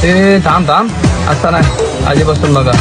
ए थांब थांब, असता नाही आधीपासून बघा.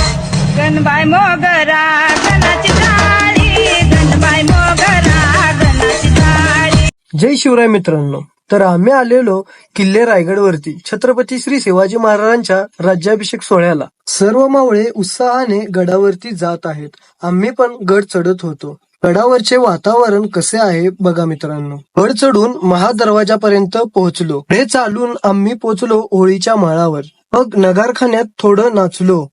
गणबाई मोगरा गणाची जाळी, गणबाई मोगरा गणाची जाळी. जय शिवराय मित्रांनो. तर आम्ही आलेलो किल्ले रायगडवरती छत्रपती श्री शिवाजी महाराजांच्या राज्याभिषेक सोहळ्याला. सर्व मावळे उत्साहाने गडावरती जात आहेत. आम्ही पण गड चढत होतो. गडावरचे वातावरण कसे आहे बघा मित्रांनो. गड चढून महादरवाजापर्यंत पोहोचलो. पुढे चालून आम्ही पोहोचलो होळीच्या माळावर. मग नगारखान्यात थोडं नाचलो.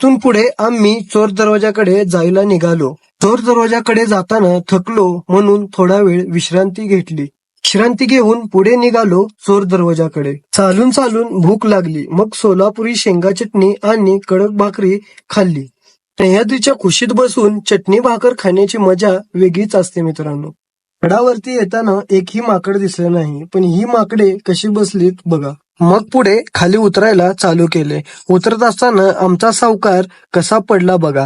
तिथून पुढे आम्ही चोर दरवाजाकडे जायला निघालो. चोर दरवाजाकडे जाताना थकलो म्हणून थोडा वेळ विश्रांती घेतली. विश्रांती घेऊन पुढे निघालो चोर दरवाजाकडे. चालून चालून भूक लागली. मग सोलापुरी शेंगा चटणी आणि कडक भाकरी खाल्ली. सह्याद्रीच्या कुशीत बसून चटणी भाकर खाण्याची मजा वेगळीच असते मित्रांनो. गडावरती येताना एकही माकड दिसलं नाही, पण ही माकडे कशी बसलीत बघा. मग पुढे खाली उतरायला चालू केले. उतरत असताना आमचा सावकार कसा पडला बघा.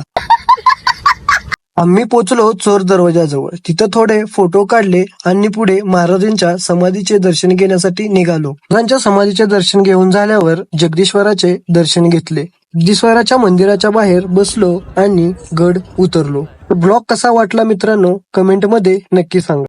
आम्ही पोचलो चोर दरवाजाजवळ. तिथं थोडे फोटो काढले आणि पुढे महाराजांच्या समाधीचे दर्शन घेण्यासाठी निघालो. महाराजांच्या समाधीचे दर्शन घेऊन झाल्यावर जगदीश्वराचे दर्शन घेतले. जगदीश्वराच्या मंदिराच्या बाहेर बसलो आणि गड उतरलो. ब्लॉग कसा वाटला मित्रांनो कमेंट मध्ये नक्की सांगा.